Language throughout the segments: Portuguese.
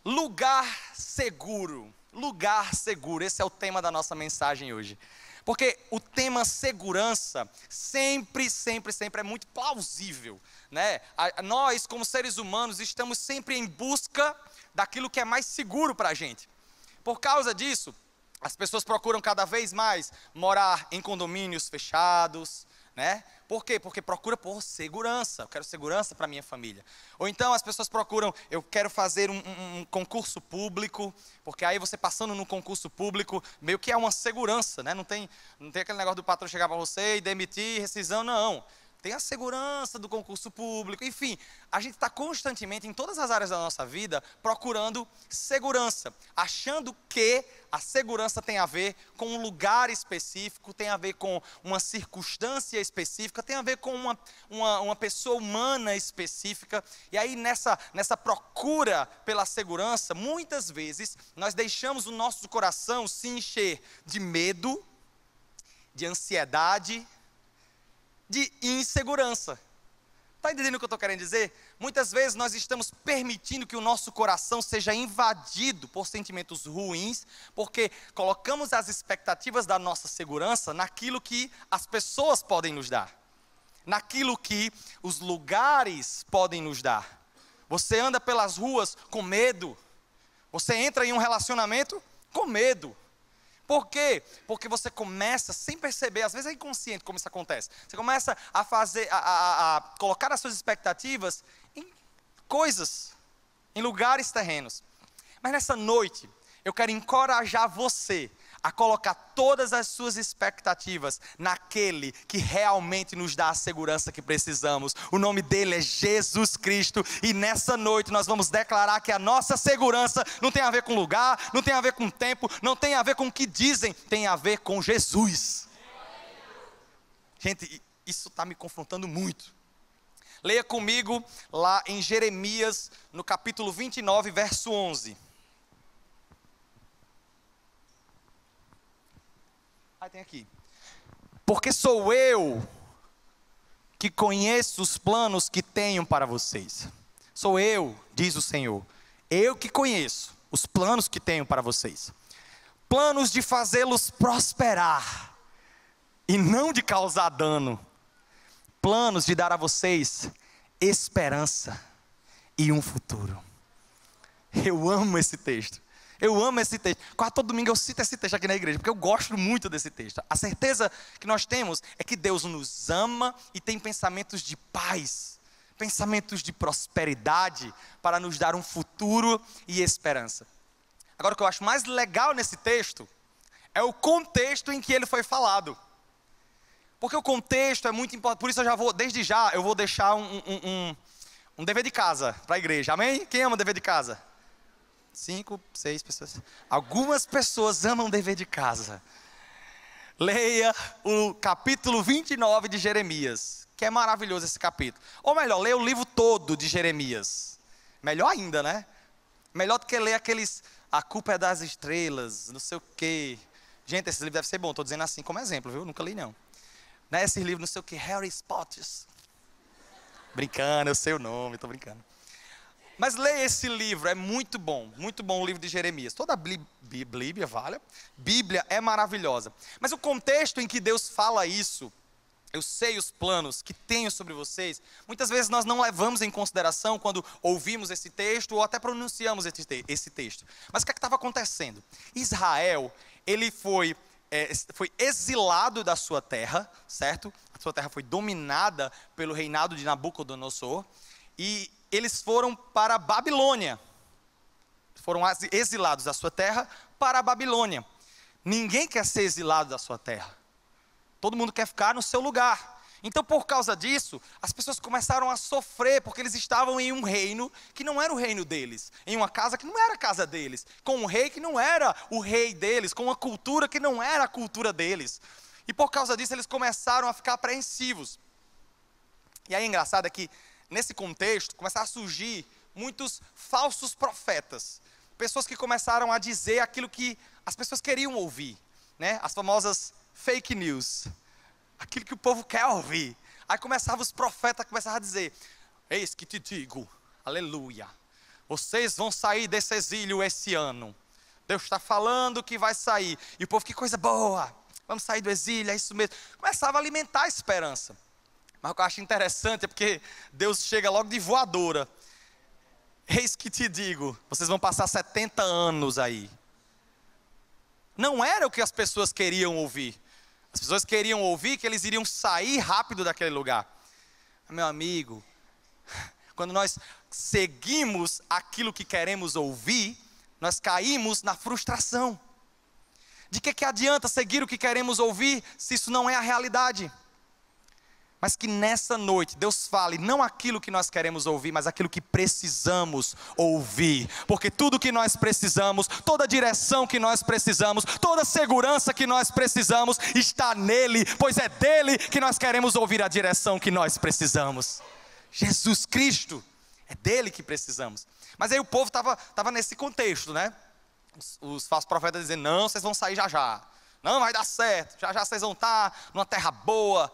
Lugar seguro. Lugar seguro. Esse é o tema da nossa mensagem hoje. Porque o tema segurança sempre é muito plausível, né? Nós, como seres humanos, estamos sempre em busca daquilo que é mais seguro para a gente. Por causa disso, as pessoas procuram cada vez mais morar em condomínios fechados, né? Por quê? Porque procura por segurança. Eu quero segurança para minha família. Ou então as pessoas procuram, eu quero fazer um concurso público, porque aí você passando no concurso público, meio que é uma segurança, né? Não tem aquele negócio do patrão chegar para você e demitir, rescisão, não. Tem a segurança do concurso público, enfim, a gente está constantemente, em todas as áreas da nossa vida, procurando segurança, achando que a segurança tem a ver com um lugar específico, tem a ver com uma circunstância específica, tem a ver com uma pessoa humana específica, e aí nessa procura pela segurança, muitas vezes, nós deixamos o nosso coração se encher de medo, de ansiedade, de insegurança. Está entendendo o que eu estou querendo dizer? Muitas vezes nós estamos permitindo que o nosso coração seja invadido por sentimentos ruins, porque colocamos as expectativas da nossa segurança naquilo que as pessoas podem nos dar, naquilo que os lugares podem nos dar. Você anda pelas ruas com medo, você entra em um relacionamento com medo. Por quê? Porque você começa, sem perceber, às vezes é inconsciente como isso acontece. Você começa a colocar as suas expectativas em coisas, em lugares terrenos. Mas nessa noite, eu quero encorajar você a colocar todas as suas expectativas naquele que realmente nos dá a segurança que precisamos. O nome dele é Jesus Cristo, e nessa noite nós vamos declarar que a nossa segurança não tem a ver com lugar, não tem a ver com tempo, não tem a ver com o que dizem, tem a ver com Jesus. Gente, isso está me confrontando muito. Leia comigo lá em Jeremias, no capítulo 29, verso 11. Tem aqui. Porque sou eu que conheço os planos que tenho para vocês. Sou eu, diz o Senhor. Eu que conheço os planos que tenho para vocês. Planos de fazê-los prosperar e não de causar dano. Planos de dar a vocês esperança e um futuro. Eu amo esse texto. Eu amo esse texto. Quase todo domingo eu cito esse texto aqui na igreja, porque eu gosto muito desse texto. A certeza que nós temos é que Deus nos ama e tem pensamentos de paz, pensamentos de prosperidade, para nos dar um futuro e esperança. Agora, o que eu acho mais legal nesse texto é o contexto em que ele foi falado. Porque o contexto é muito importante. Por isso desde já, eu vou deixar um dever de casa para a igreja. Amém? Quem ama dever de casa? 5, 6 pessoas. Algumas pessoas amam dever de casa. Leia o capítulo 29 de Jeremias, que é maravilhoso esse capítulo. Ou melhor, leia o livro todo de Jeremias. Melhor ainda, né? Melhor do que ler aqueles, a culpa é das estrelas, não sei o quê. Gente, esse livro deve ser bom, estou dizendo assim como exemplo, viu? Nunca li não. Né? Esse livro, não sei o quê, Harry Potter. Brincando, eu sei o nome, estou brincando. Mas leia esse livro, é muito bom o livro de Jeremias. Toda a Bíblia é maravilhosa. Mas o contexto em que Deus fala isso, eu sei os planos que tenho sobre vocês, muitas vezes nós não levamos em consideração quando ouvimos esse texto ou até pronunciamos esse texto. Mas o que estava acontecendo? Israel, ele foi exilado da sua terra, certo? A sua terra foi dominada pelo reinado de Nabucodonosor, e eles foram para a Babilônia. Foram exilados da sua terra para a Babilônia. Ninguém quer ser exilado da sua terra. Todo mundo quer ficar no seu lugar. Então, por causa disso, as pessoas começaram a sofrer, porque eles estavam em um reino que não era o reino deles, em uma casa que não era a casa deles, com um rei que não era o rei deles, com uma cultura que não era a cultura deles. E por causa disso, eles começaram a ficar apreensivos. E aí, engraçado é que, nesse contexto, começaram a surgir muitos falsos profetas. Pessoas que começaram a dizer aquilo que as pessoas queriam ouvir, né? As famosas fake news. Aquilo que o povo quer ouvir. Aí começavam os profetas a dizer: eis que te digo, aleluia, vocês vão sair desse exílio esse ano. Deus está falando que vai sair. E o povo, que coisa boa, vamos sair do exílio, é isso mesmo. Começava a alimentar a esperança. Mas o que eu acho interessante é porque Deus chega logo de voadora. Eis que te digo, vocês vão passar 70 anos aí. Não era o que as pessoas queriam ouvir. As pessoas queriam ouvir que eles iriam sair rápido daquele lugar. Meu amigo, quando nós seguimos aquilo que queremos ouvir, nós caímos na frustração. De que adianta seguir o que queremos ouvir, se isso não é a realidade? Mas que nessa noite Deus fale não aquilo que nós queremos ouvir, mas aquilo que precisamos ouvir. Porque tudo que nós precisamos, toda direção que nós precisamos, toda segurança que nós precisamos está nele, pois é dele que nós queremos ouvir a direção que nós precisamos. Jesus Cristo, é dele que precisamos. Mas aí o povo estava nesse contexto, né? Os falsos profetas dizendo, não, vocês vão sair já já. Não vai dar certo, já já vocês vão estar numa terra boa,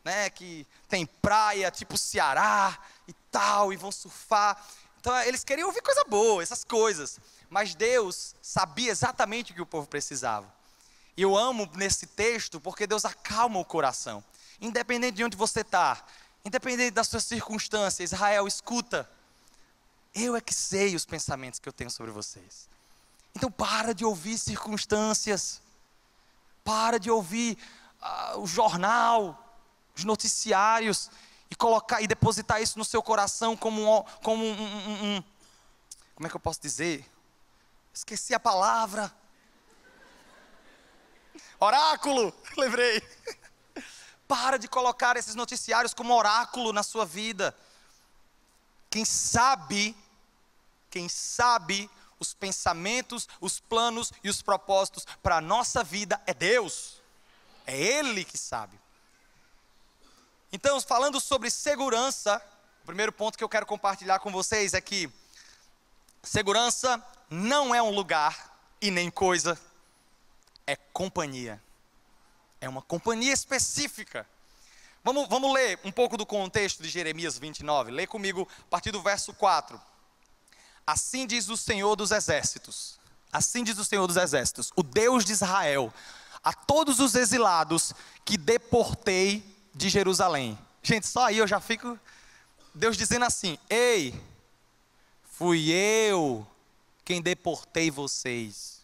né, que tem praia, tipo Ceará e tal, e vão surfar. Então eles queriam ouvir coisa boa, essas coisas. Mas Deus sabia exatamente o que o povo precisava. E eu amo nesse texto, porque Deus acalma o coração. Independente de onde você está, independente das suas circunstâncias, Israel, escuta. Eu é que sei os pensamentos que eu tenho sobre vocês. Então para de ouvir circunstâncias. Para de ouvir o jornal, os noticiários, e colocar e depositar isso no seu coração como um como é que eu posso dizer? Esqueci a palavra. Oráculo, lembrei. Para de colocar esses noticiários como oráculo na sua vida. Quem sabe os pensamentos, os planos e os propósitos para a nossa vida é Deus. É Ele que sabe. Então, falando sobre segurança, o primeiro ponto que eu quero compartilhar com vocês é que segurança não é um lugar e nem coisa, é companhia. É uma companhia específica. Vamos ler um pouco do contexto de Jeremias 29. Lê comigo a partir do verso 4. Assim diz o Senhor dos Exércitos. Assim diz o Senhor dos Exércitos, o Deus de Israel, a todos os exilados que deportei de Jerusalém. Gente, só aí eu já fico, Deus dizendo assim, ei, fui eu quem deportei vocês.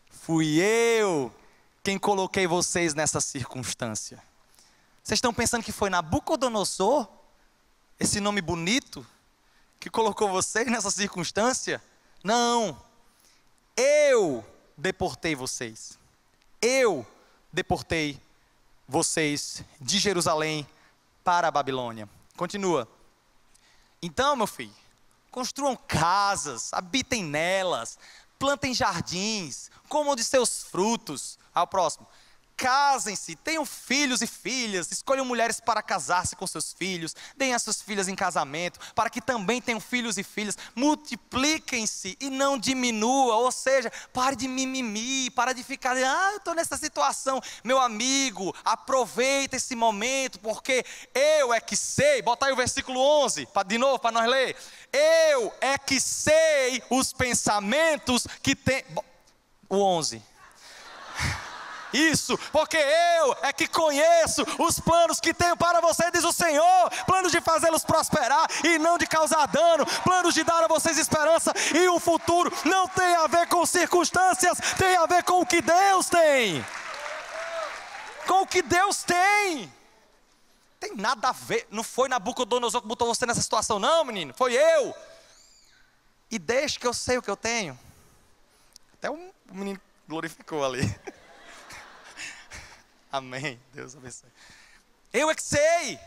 Fui eu quem coloquei vocês nessa circunstância. Vocês estão pensando que foi Nabucodonosor, esse nome bonito, que colocou vocês nessa circunstância? Não, eu deportei vocês. Eu deportei vocês de Jerusalém para a Babilônia. Continua. Então, meu filho, construam casas, habitem nelas, plantem jardins, comam de seus frutos. Ao próximo. Casem-se, tenham filhos e filhas, escolham mulheres para casar-se com seus filhos, deem as suas filhas em casamento, para que também tenham filhos e filhas, multipliquem-se e não diminua, ou seja, pare de mimimi, para de ficar, eu estou nessa situação. Meu amigo, aproveita esse momento, porque eu é que sei, bota aí o versículo 11, de novo, para nós ler. Eu é que sei os pensamentos que tem, o 11. Isso, porque eu é que conheço os planos que tenho para você, diz o Senhor, planos de fazê-los prosperar e não de causar dano, planos de dar a vocês esperança e um futuro. Não tem a ver com circunstâncias, tem a ver com o que Deus tem. Com o que Deus tem. Tem nada a ver, não foi Nabucodonosor que botou você nessa situação não, menino, foi eu. E deixa que eu sei o que eu tenho. Até o menino glorificou ali. Amém, Deus abençoe. Eu é que sei.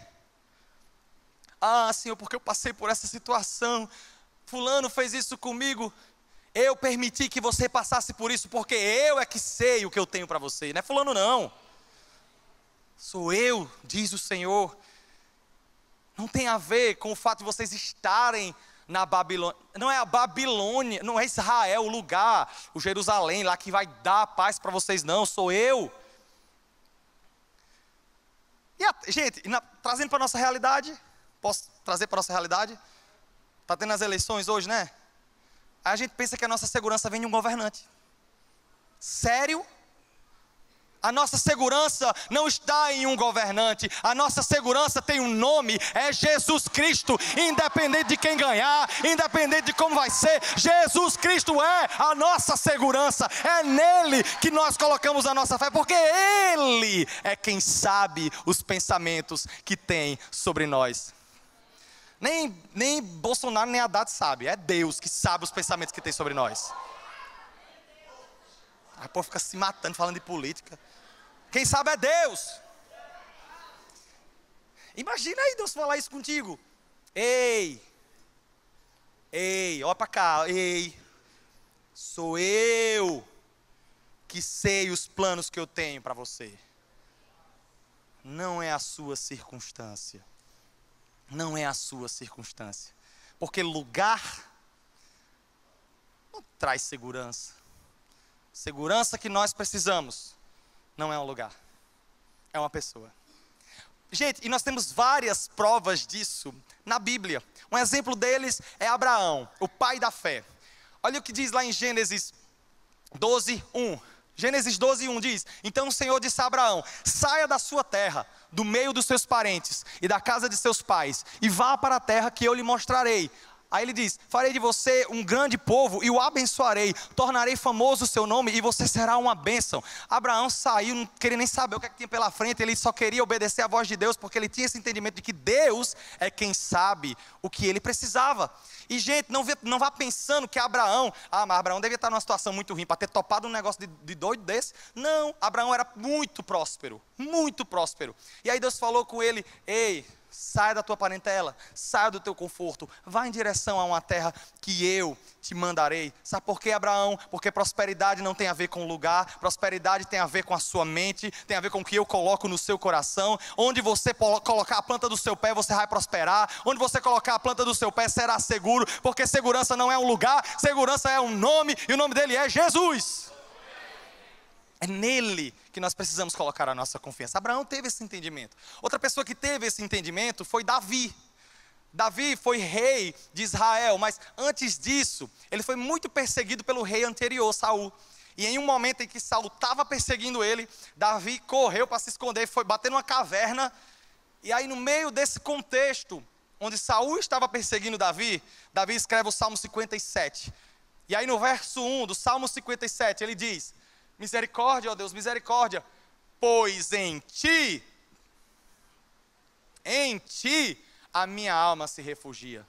Senhor, porque eu passei por essa situação. Fulano fez isso comigo. Eu permiti que você passasse por isso, porque eu é que sei o que eu tenho para você. Não é fulano não. Sou eu, diz o Senhor. Não tem a ver com o fato de vocês estarem na Babilônia. Não é a Babilônia, não é Israel o lugar, o Jerusalém lá que vai dar paz para vocês não. Sou eu. E gente, trazendo para a nossa realidade, posso trazer para a nossa realidade? Está tendo as eleições hoje, né? Aí a gente pensa que a nossa segurança vem de um governante. Sério? A nossa segurança não está em um governante. A nossa segurança tem um nome, é Jesus Cristo. Independente de quem ganhar, independente de como vai ser, Jesus Cristo é a nossa segurança. É nele que nós colocamos a nossa fé, porque Ele é quem sabe os pensamentos que tem sobre nós. Nem Bolsonaro nem Haddad sabe, é Deus que sabe os pensamentos que tem sobre nós. Aí o povo fica se matando, falando de política. Quem sabe é Deus. Imagina aí Deus falar isso contigo. Ei, olha para cá, ei. Sou eu que sei os planos que eu tenho para você. Não é a sua circunstância. Não é a sua circunstância. Porque lugar não traz segurança. Segurança que nós precisamos não é um lugar, é uma pessoa. Gente, e nós temos várias provas disso na Bíblia. Um exemplo deles é Abraão, o pai da fé. Olha o que diz lá em Gênesis 12:1. Gênesis 12:1 diz: então o Senhor disse a Abraão: saia da sua terra, do meio dos seus parentes e da casa de seus pais, e vá para a terra que eu lhe mostrarei. Aí ele diz: farei de você um grande povo e o abençoarei, tornarei famoso o seu nome e você será uma bênção. Abraão saiu, não queria nem saber o que tinha pela frente, ele só queria obedecer a voz de Deus, porque ele tinha esse entendimento de que Deus é quem sabe o que ele precisava. E gente, não vá pensando que Abraão, mas Abraão devia estar numa situação muito ruim, para ter topado um negócio de doido desse. Não, Abraão era muito próspero, muito próspero. E aí Deus falou com ele: ei, saia da tua parentela, saia do teu conforto, vá em direção a uma terra que eu te mandarei. Sabe por quê, Abraão? Porque prosperidade não tem a ver com lugar, prosperidade tem a ver com a sua mente, tem a ver com o que eu coloco no seu coração. Onde você colocar a planta do seu pé, você vai prosperar. Onde você colocar a planta do seu pé, será seguro, porque segurança não é um lugar, segurança é um nome, e o nome dele é Jesus. É nele que nós precisamos colocar a nossa confiança. Abraão teve esse entendimento. Outra pessoa que teve esse entendimento foi Davi. Davi foi rei de Israel, mas antes disso, ele foi muito perseguido pelo rei anterior, Saul. E em um momento em que Saul estava perseguindo ele, Davi correu para se esconder, foi bater numa caverna. E aí no meio desse contexto, onde Saul estava perseguindo Davi, Davi escreve o Salmo 57. E aí no verso 1 do Salmo 57, ele diz: misericórdia, ó Deus, misericórdia, pois em ti a minha alma se refugia.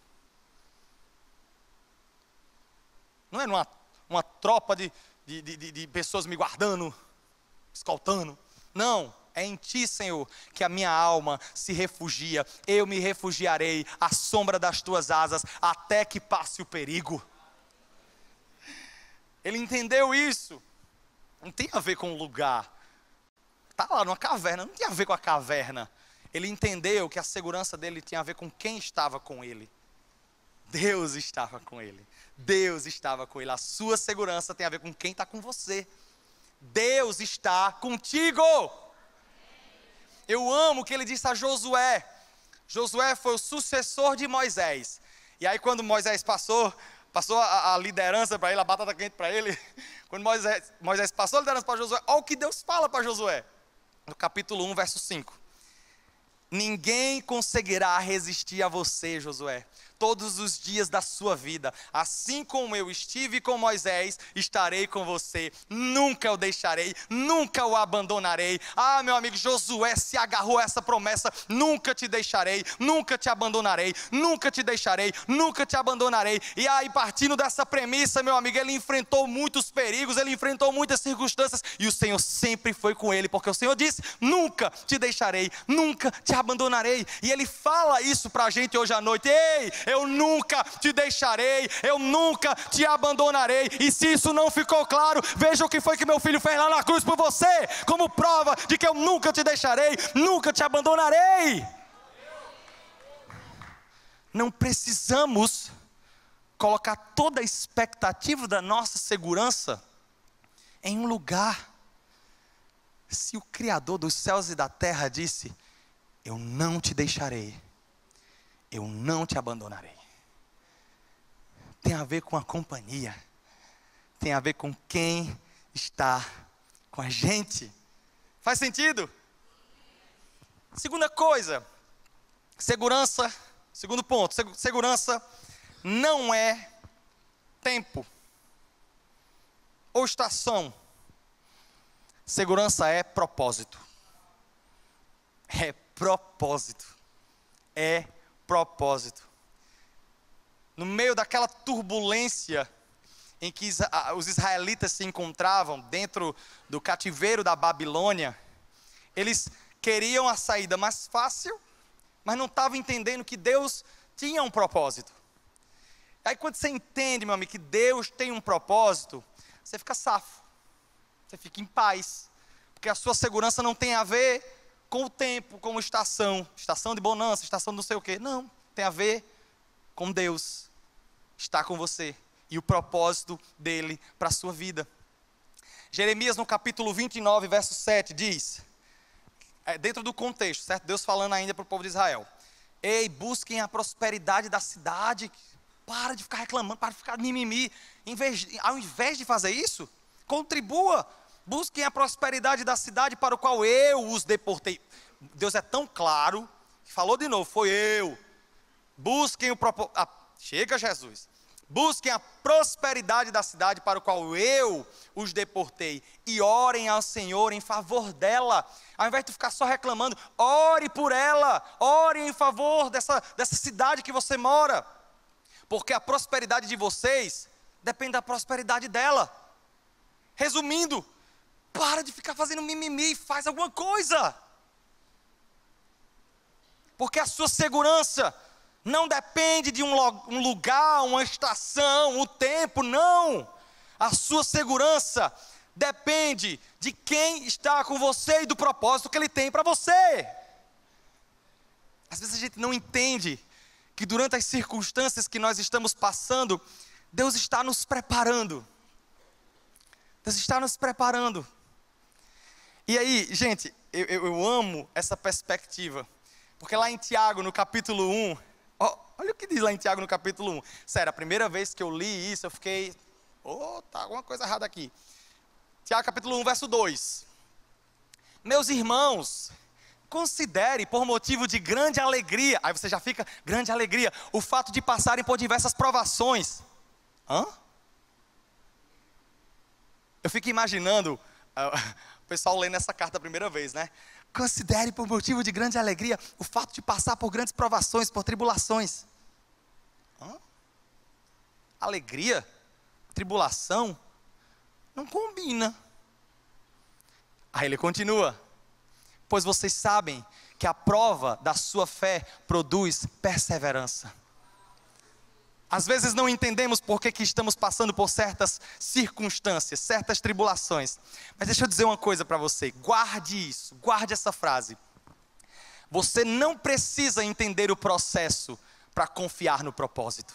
Não é uma tropa de pessoas me guardando, escoltando. Não, é em ti, Senhor, que a minha alma se refugia. Eu me refugiarei à sombra das tuas asas, até que passe o perigo. Ele entendeu isso. Não tem a ver com o lugar. Está lá numa caverna, não tem a ver com a caverna. Ele entendeu que a segurança dele tinha a ver com quem estava com ele. Deus estava com ele. Deus estava com ele. A sua segurança tem a ver com quem está com você. Deus está contigo. Eu amo o que ele disse a Josué. Josué foi o sucessor de Moisés. E aí quando Moisés passou a liderança para ele, a batata quente para ele. Quando Moisés passou a liderança para Josué, olha o que Deus fala para Josué. No capítulo 1, verso 5. Ninguém conseguirá resistir a você, Josué, todos os dias da sua vida. Assim como eu estive com Moisés, estarei com você. Nunca o deixarei, nunca o abandonarei. Ah, meu amigo, Josué se agarrou a essa promessa: nunca te deixarei, nunca te abandonarei, nunca te deixarei, nunca te abandonarei. E aí, partindo dessa premissa, meu amigo, ele enfrentou muitos perigos, ele enfrentou muitas circunstâncias, e o Senhor sempre foi com ele, porque o Senhor disse: nunca te deixarei, nunca te abandonarei. E ele fala isso para a gente hoje à noite: ei, eu nunca te deixarei, eu nunca te abandonarei. E se isso não ficou claro, veja o que foi que meu filho fez lá na cruz por você, como prova de que eu nunca te deixarei, nunca te abandonarei. Não precisamos colocar toda a expectativa da nossa segurança em um lugar. Se o Criador dos céus e da terra disse: eu não te deixarei, eu não te abandonarei. tem a ver com a companhia, tem a ver com quem está com a gente. Faz sentido? Segunda coisa, segurança, segundo ponto, segurança não é tempo ou estação. Segurança é propósito. É propósito. É propósito. No meio daquela turbulência em que os israelitas se encontravam dentro do cativeiro da Babilônia, eles queriam a saída mais fácil, mas não estavam entendendo que Deus tinha um propósito. Aí quando você entende, meu amigo, que Deus tem um propósito, você fica safo, você fica em paz, porque a sua segurança não tem a ver com o tempo, com a estação de bonança, estação não sei o quê, não, tem a ver com Deus, está com você, e o propósito dele para a sua vida. Jeremias no capítulo 29, verso 7 diz, dentro do contexto, certo? Deus falando ainda para o povo de Israel, ei, busquem a prosperidade da cidade, para de ficar reclamando, para de ficar mimimi, ao invés de fazer isso, contribua, busquem a prosperidade da cidade para o qual eu os deportei. Deus é tão claro, que falou de novo, foi eu, busquem o propósito, chega Jesus, busquem a prosperidade da cidade para o qual eu os deportei, e orem ao Senhor em favor dela, ao invés de ficar só reclamando, ore por ela, ore em favor dessa cidade que você mora, porque a prosperidade de vocês depende da prosperidade dela. Resumindo, para de ficar fazendo mimimi, faz alguma coisa, porque a sua segurança não depende de um lugar, uma estação, o tempo, não. A sua segurança depende de quem está com você e do propósito que Ele tem para você. Às vezes a gente não entende que durante as circunstâncias que nós estamos passando, Deus está nos preparando. Deus está nos preparando. E aí, gente, eu amo essa perspectiva, porque lá em Tiago, no capítulo 1, olha o que diz lá em Tiago no capítulo 1. Sério, a primeira vez que eu li isso, eu fiquei, tá alguma coisa errada aqui. Tiago capítulo 1, verso 2. Meus irmãos, considere por motivo de grande alegria, aí você já fica, grande alegria, o fato de passarem por diversas provações. Eu fico imaginando, o pessoal lendo essa carta a primeira vez, né? Considere por motivo de grande alegria o fato de passar por grandes provações, por tribulações. Alegria? Tribulação? Não combina. Aí ele continua. Pois vocês sabem que a prova da sua fé produz perseverança. Às vezes não entendemos por que estamos passando por certas circunstâncias, certas tribulações. Mas deixa eu dizer uma coisa para você, guarde isso, guarde essa frase. Você não precisa entender o processo para confiar no propósito.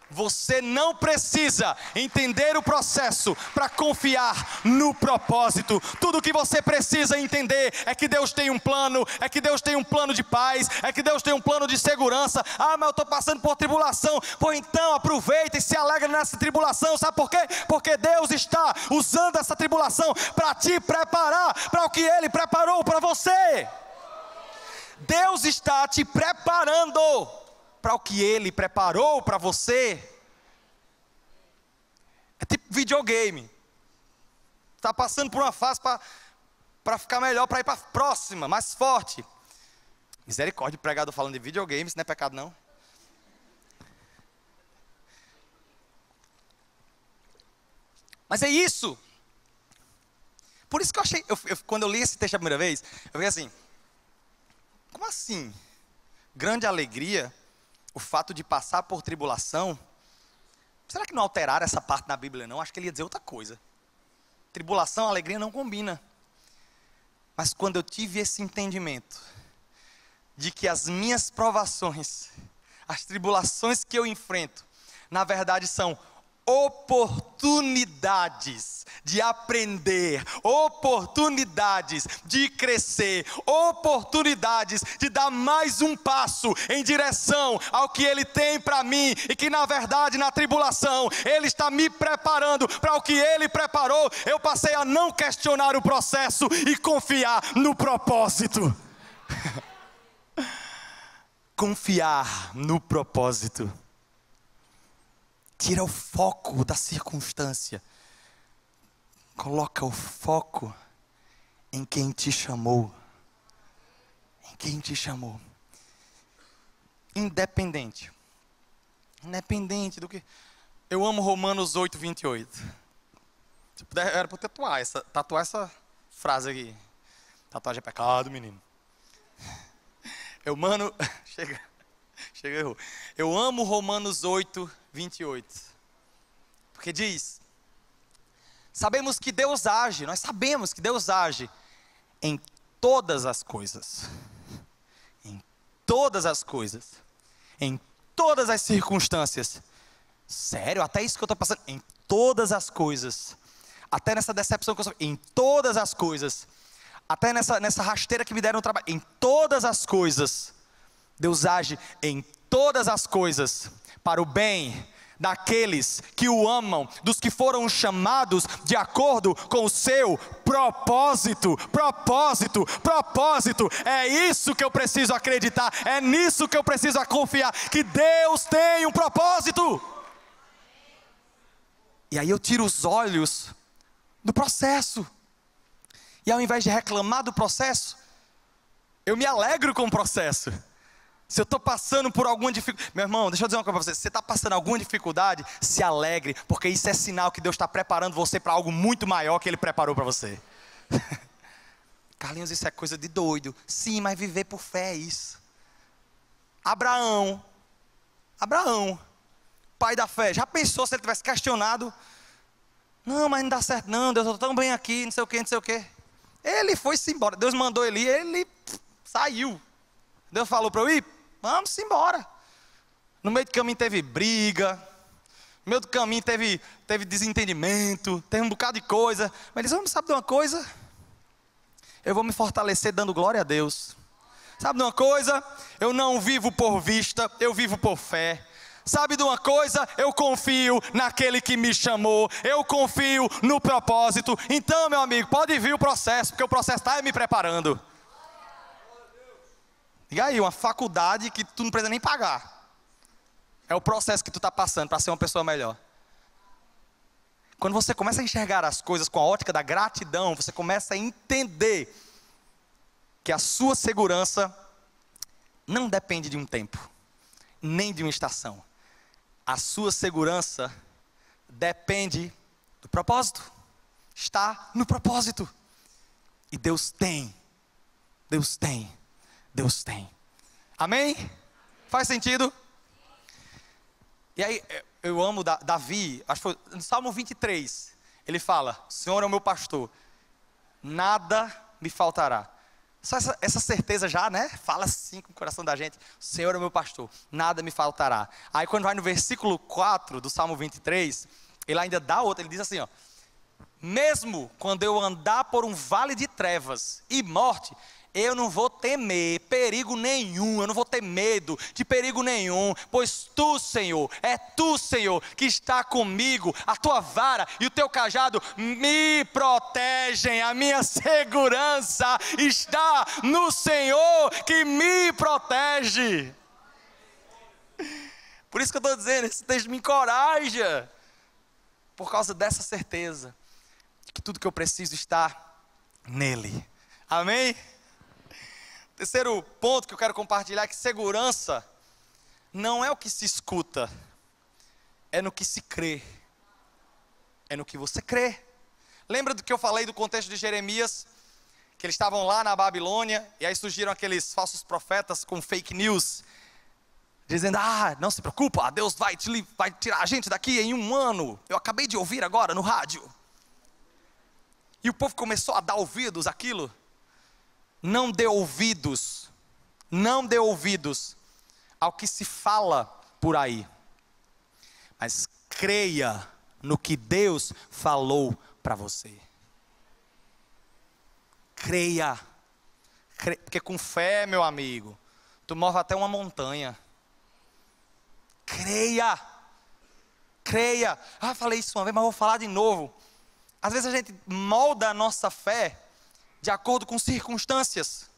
Você não precisa entender o processo para confiar no propósito. Tudo que você precisa entender é que Deus tem um plano, é que Deus tem um plano de paz, é que Deus tem um plano de segurança. Mas eu estou passando por tribulação. Pois então aproveita e se alegra nessa tribulação. Sabe por quê? Porque Deus está usando essa tribulação para te preparar para o que Ele preparou para você. Deus está te preparando para o que Ele preparou para você. É tipo videogame. Está passando por uma fase para ficar melhor, para ir para a próxima, mais forte. Misericórdia, pregador falando de videogame, isso não é pecado não. Mas é isso. Por isso que eu achei, quando eu li esse texto a primeira vez, eu fiquei assim, como assim? Grande alegria, o fato de passar por tribulação. Será que não alteraram essa parte na Bíblia não? Acho que ele ia dizer outra coisa. Tribulação, alegria não combina. Mas quando eu tive esse entendimento, de que as minhas provações, as tribulações que eu enfrento, na verdade são oportunidades de aprender, oportunidades de crescer, oportunidades de dar mais um passo em direção ao que Ele tem para mim, e que na verdade na tribulação Ele está me preparando para o que Ele preparou. Eu passei a não questionar o processo e confiar no propósito. Confiar no propósito. Tira o foco da circunstância. Coloca o foco em quem te chamou. Em quem te chamou. Independente do que... Eu amo Romanos 8, 28. Se puder, era para tatuar essa frase aqui. Tatuagem é pecado, menino. Errou. Eu amo Romanos 8, 28. Porque diz: sabemos que Deus age, nós sabemos que Deus age em todas as coisas. Em todas as coisas. Em todas as circunstâncias. Sério, até isso que eu estou passando. Em todas as coisas. Até nessa decepção que eu sofri. Em todas as coisas. Até nessa rasteira que me deram no trabalho. Em todas as coisas. Deus age em todas as coisas para o bem daqueles que o amam, dos que foram chamados de acordo com o seu propósito. É isso que eu preciso acreditar, é nisso que eu preciso confiar, que Deus tem um propósito. E aí eu tiro os olhos do processo, e ao invés de reclamar do processo, eu me alegro com o processo. Se eu estou passando por alguma dificuldade, meu irmão, deixa eu dizer uma coisa para você. Se você está passando alguma dificuldade, se alegre, porque isso é sinal que Deus está preparando você para algo muito maior que Ele preparou para você. Carlinhos, isso é coisa de doido. Sim, mas viver por fé é isso. Abraão, pai da fé, já pensou se ele tivesse questionado? Não, mas não dá certo não, Deus, eu estou tão bem aqui, não sei o quê. Ele foi-se embora, Deus mandou ele ir, ele saiu. Deus falou para eu ir, vamos embora. No meio do caminho teve briga, no meio do caminho teve desentendimento, teve um bocado de coisa. Mas ele disse, não sabe de uma coisa? Eu vou me fortalecer dando glória a Deus. Sabe de uma coisa? Eu não vivo por vista, eu vivo por fé. Sabe de uma coisa? Eu confio naquele que me chamou, eu confio no propósito. Então, meu amigo, pode vir o processo, porque o processo está me preparando. Diga aí, uma faculdade que tu não precisa nem pagar. É o processo que tu está passando para ser uma pessoa melhor. Quando você começa a enxergar as coisas com a ótica da gratidão, você começa a entender que a sua segurança não depende de um tempo, nem de uma estação. A sua segurança depende do propósito. Está no propósito. E Deus tem. Amém? Faz sentido? E aí, eu amo Davi, acho que foi no Salmo 23, ele fala, o Senhor é o meu pastor, nada me faltará. Só essa certeza já, né? Fala assim com o coração da gente, o Senhor é o meu pastor, nada me faltará. Aí quando vai no versículo 4 do Salmo 23, ele ainda dá outra, ele diz assim, ó, mesmo quando eu andar por um vale de trevas e morte, eu não vou temer perigo nenhum, eu não vou ter medo de perigo nenhum, pois tu, Senhor, é tu, Senhor, que está comigo, a tua vara e o teu cajado me protegem, a minha segurança está no Senhor que me protege. Por isso que eu estou dizendo, esse texto me encoraja, por causa dessa certeza, de que tudo que eu preciso está nele. Amém? Terceiro ponto que eu quero compartilhar é que segurança não é o que se escuta, é no que se crê, é no que você crê. Lembra do que eu falei do contexto de Jeremias? Que eles estavam lá na Babilônia, e aí surgiram aqueles falsos profetas com fake news, dizendo, não se preocupa, Deus vai tirar a gente daqui em 1 ano, eu acabei de ouvir agora no rádio. E o povo começou a dar ouvidos àquilo. Não dê ouvidos ao que se fala por aí, mas creia no que Deus falou para você. Creia. Porque com fé, meu amigo, tu move até uma montanha. Creia. Creia. Falei isso uma vez, mas vou falar de novo. Às vezes a gente molda a nossa fé de acordo com circunstâncias.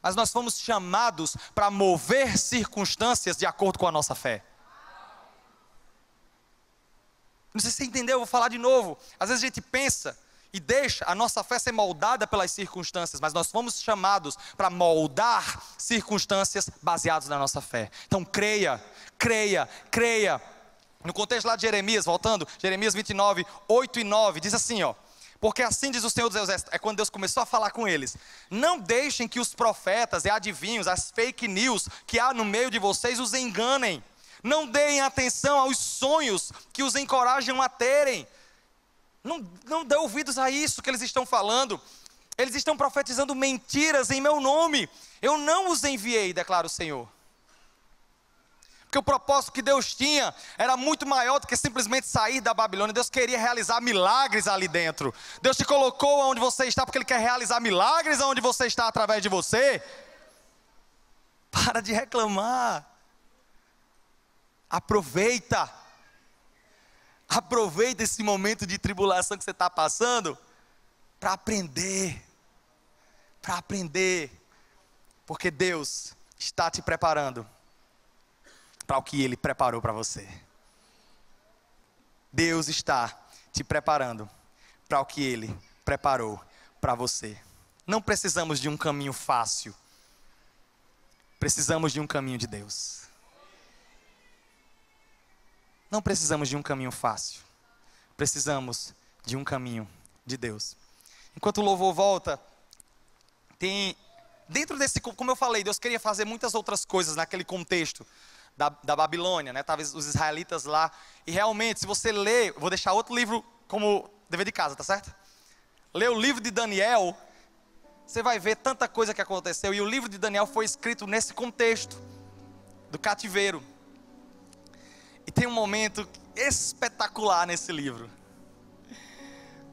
Mas nós fomos chamados para mover circunstâncias de acordo com a nossa fé. Não sei se você entendeu, eu vou falar de novo. Às vezes a gente pensa e deixa a nossa fé ser moldada pelas circunstâncias, mas nós fomos chamados para moldar circunstâncias baseadas na nossa fé. Então creia, creia, creia. No contexto lá de Jeremias, voltando, Jeremias 29, 8 e 9, diz assim, ó. Porque assim diz o Senhor dos Exércitos, é quando Deus começou a falar com eles: não deixem que os profetas e adivinhos, as fake news que há no meio de vocês os enganem. Não deem atenção aos sonhos que os encorajam a terem. Não dê ouvidos a isso que eles estão falando. Eles estão profetizando mentiras em meu nome. Eu não os enviei, declara o Senhor. Porque o propósito que Deus tinha era muito maior do que simplesmente sair da Babilônia. Deus queria realizar milagres ali dentro. Deus te colocou onde você está porque Ele quer realizar milagres onde você está através de você. Para de reclamar. Aproveita. Aproveita esse momento de tribulação que você está passando para aprender. Para aprender. Porque Deus está te preparando para o que Ele preparou para você. Deus está te preparando para o que Ele preparou para você. Não precisamos de um caminho fácil. Precisamos de um caminho de Deus. Não precisamos de um caminho fácil. Precisamos de um caminho de Deus. Enquanto o louvor volta, tem... Dentro desse, como eu falei, Deus queria fazer muitas outras coisas naquele contexto da Babilônia, né? Talvez os israelitas lá. E realmente, se você ler, vou deixar outro livro como dever de casa, tá certo? Lê o livro de Daniel, você vai ver tanta coisa que aconteceu. E o livro de Daniel foi escrito nesse contexto do cativeiro. E tem um momento espetacular nesse livro.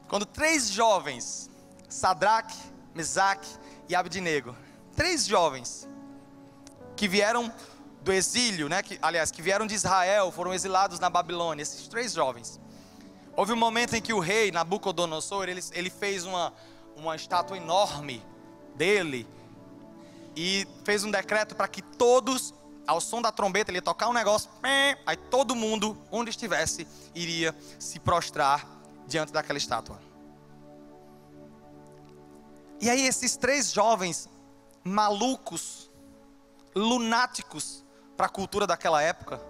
Quando 3 jovens, Sadraque, Mesaque e Abednego, 3 jovens que vieram do exílio, né? Que vieram de Israel, foram exilados na Babilônia, esses 3 jovens. Houve um momento em que o rei Nabucodonosor, ele fez uma estátua enorme dele e fez um decreto para que todos, ao som da trombeta, ele ia tocar um negócio, aí todo mundo, onde estivesse, iria se prostrar diante daquela estátua. E aí esses 3 jovens malucos, lunáticos para a cultura daquela época,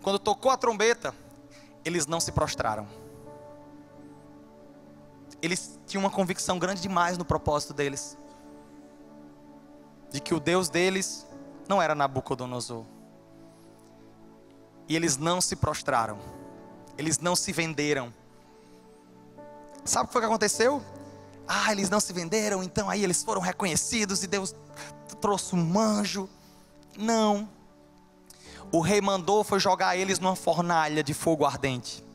quando tocou a trombeta, eles não se prostraram. Eles tinham uma convicção grande demais no propósito deles, de que o Deus deles não era Nabucodonosor. E eles não se prostraram. Eles não se venderam. Sabe o que foi que aconteceu? Eles não se venderam, então aí eles foram reconhecidos e Deus trouxe um anjo. Não. O rei mandou foi jogar eles numa fornalha de fogo ardente.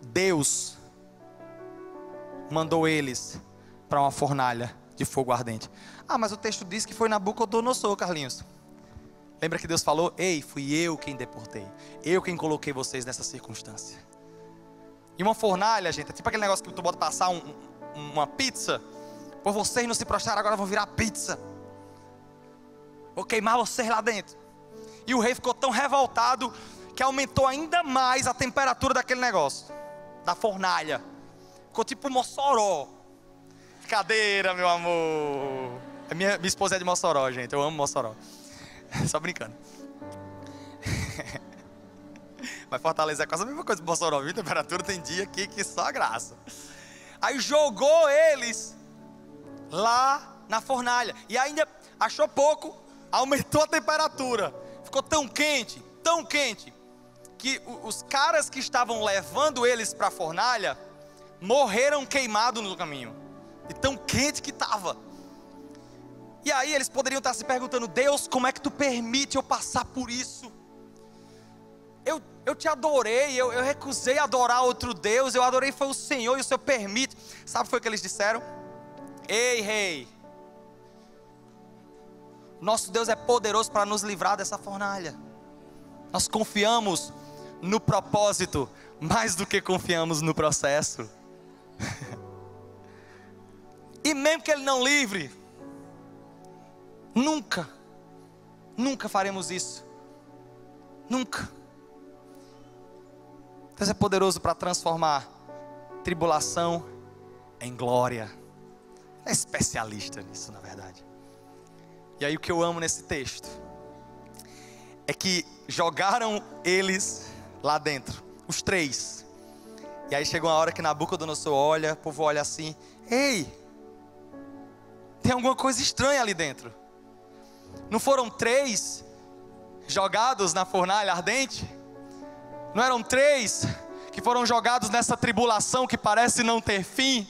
Deus mandou eles para uma fornalha de fogo ardente. Mas o texto diz que foi Nabucodonosor, Carlinhos. Lembra que Deus falou: ei, fui eu quem deportei, eu quem coloquei vocês nessa circunstância. E uma fornalha, gente, é tipo aquele negócio que tu bota passar uma pizza. Por vocês não se prostraram, agora vão virar pizza. Vou queimar vocês lá dentro. E o rei ficou tão revoltado que aumentou ainda mais a temperatura daquele negócio, da fornalha. Ficou tipo Mossoró. Brincadeira, meu amor. Minha esposa é de Mossoró, gente. Eu amo Mossoró. Só brincando. Mas Fortaleza é quase a mesma coisa que Mossoró, viu? Temperatura tem dia aqui que só graça. Aí jogou eles lá na fornalha. E ainda achou pouco, aumentou a temperatura. Ficou tão quente, que os caras que estavam levando eles para a fornalha morreram queimados no caminho. De tão quente que estava. E aí eles poderiam estar se perguntando: Deus, como é que tu permite eu passar por isso? eu te adorei, eu recusei adorar outro Deus, eu adorei foi o Senhor e o Senhor permite. Sabe o que foi que eles disseram? Ei, rei, nosso Deus é poderoso para nos livrar dessa fornalha. Nós confiamos no propósito mais do que confiamos no processo. E mesmo que Ele não livre, nunca faremos isso. Nunca. Deus é poderoso para transformar tribulação em glória. É especialista nisso, na verdade. E aí o que eu amo nesse texto é que jogaram eles lá dentro, os 3. E aí chegou uma hora que Nabucodonosor olha, o povo olha assim: ei, tem alguma coisa estranha ali dentro. Não foram 3 jogados na fornalha ardente? Não eram 3 que foram jogados nessa tribulação que parece não ter fim?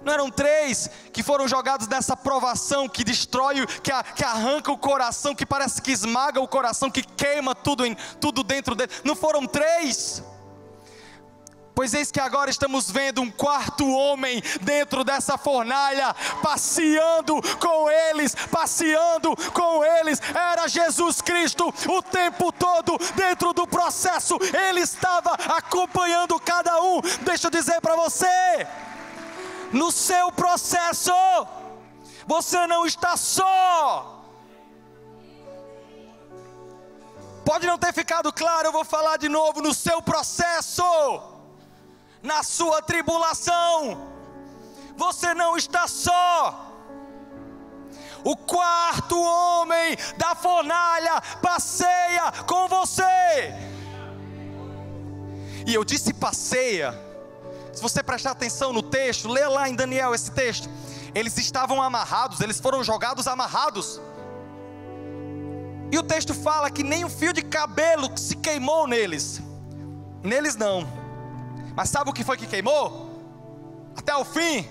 Não eram 3 que foram jogados nessa provação que destrói, que arranca o coração, que parece que esmaga o coração, que queima tudo dentro dele? Não foram 3? Pois eis que agora estamos vendo um 4º homem dentro dessa fornalha, passeando com eles, era Jesus Cristo o tempo todo dentro do processo, Ele estava acompanhando cada um. Deixa eu dizer para você, no seu processo, você não está só. Pode não ter ficado claro, eu vou falar de novo. No seu processo, na sua tribulação, você não está só. O 4º homem da fornalha passeia com você. E eu disse passeia. Se você prestar atenção no texto, lê lá em Daniel esse texto. Eles estavam amarrados, eles foram jogados amarrados. E o texto fala que nem um fio de cabelo se queimou neles. Neles não. Mas sabe o que foi que queimou? Até o fim,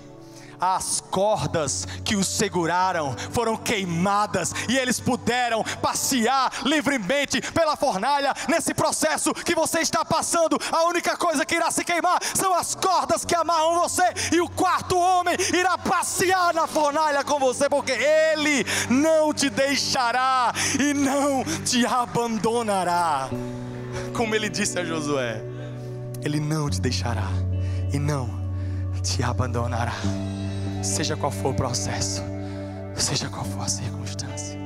as cordas que os seguraram foram queimadas, e eles puderam passear livremente pela fornalha. Nesse processo que você está passando, a única coisa que irá se queimar são as cordas que amarram você, e o 4º homem irá passear na fornalha com você, porque Ele não te deixará e não te abandonará. Como Ele disse a Josué, Ele não te deixará e não te abandonará. Seja qual for o processo, seja qual for a circunstância.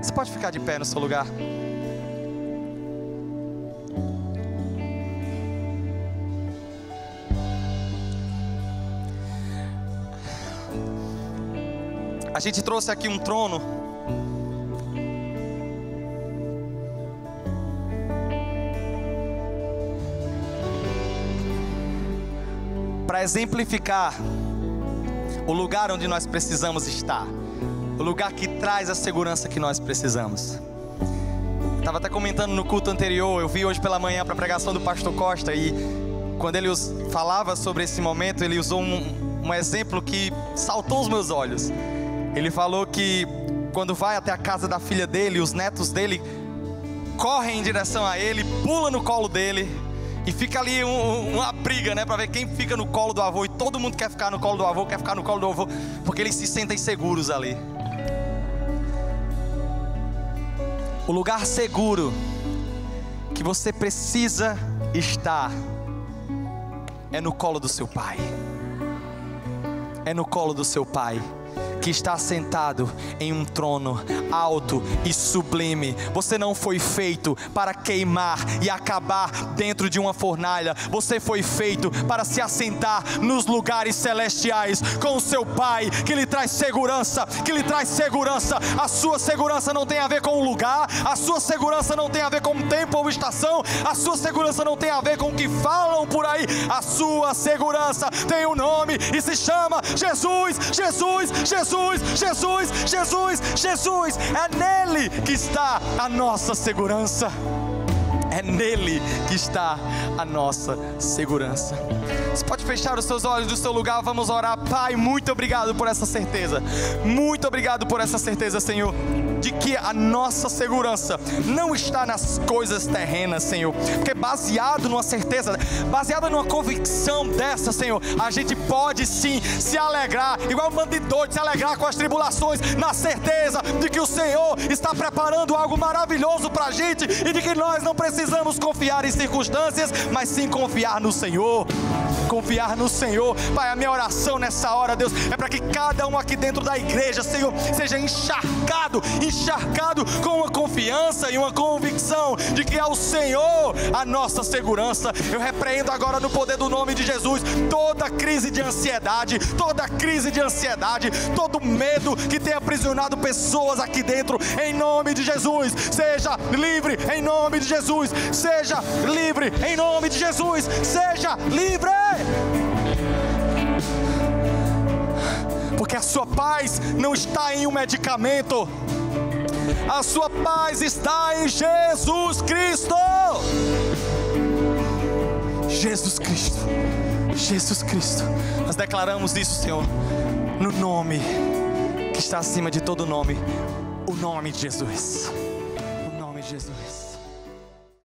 Você pode ficar de pé no seu lugar. A gente trouxe aqui um trono para exemplificar o lugar onde nós precisamos estar, o lugar que traz a segurança que nós precisamos. Estava até comentando no culto anterior, eu vi hoje pela manhã para a pregação do pastor Costa, e quando ele falava sobre esse momento, ele usou um exemplo que saltou os meus olhos. Ele falou que quando vai até a casa da filha dele, os netos dele correm em direção a ele, pulam no colo dele, e fica ali uma briga, né, para ver quem fica no colo do avô. E todo mundo quer ficar no colo do avô, porque eles se sentem seguros ali. O lugar seguro que você precisa estar é no colo do seu pai. É no colo do seu pai, que está sentado em um trono alto e sublime. Você não foi feito para queimar e acabar dentro de uma fornalha. Você foi feito para se assentar nos lugares celestiais com o seu Pai, que lhe traz segurança, A sua segurança não tem a ver com o lugar, a sua segurança não tem a ver com o tempo ou estação, a sua segurança não tem a ver com o que falam por aí. A sua segurança tem um nome e se chama Jesus. É nele que está a nossa segurança. É nele que está a nossa segurança. Você pode fechar os seus olhos do seu lugar, vamos orar. Pai, muito obrigado por essa certeza. Muito obrigado por essa certeza, Senhor. de que a nossa segurança não está nas coisas terrenas, Senhor, porque baseado numa certeza, baseado numa convicção dessa, Senhor, a gente pode sim se alegrar, igual um bando de doido, se alegrar com as tribulações, na certeza de que o Senhor está preparando algo maravilhoso para a gente, e de que nós não precisamos confiar em circunstâncias, mas sim confiar no Senhor. Confiar no Senhor. Pai, a minha oração nessa hora, Deus, é para que cada um aqui dentro da igreja, Senhor, seja encharcado com uma confiança e uma convicção de que é o Senhor a nossa segurança. Eu repreendo agora no poder do nome de Jesus toda crise de ansiedade, todo medo que tenha aprisionado pessoas aqui dentro, em nome de Jesus. Seja livre em nome de Jesus. Seja livre em nome de Jesus. Seja livre. Porque a sua paz não está em um medicamento, a sua paz está em Jesus Cristo. Jesus Cristo, Jesus Cristo. Nós declaramos isso, Senhor, no nome que está acima de todo nome, o nome de Jesus, o nome de Jesus.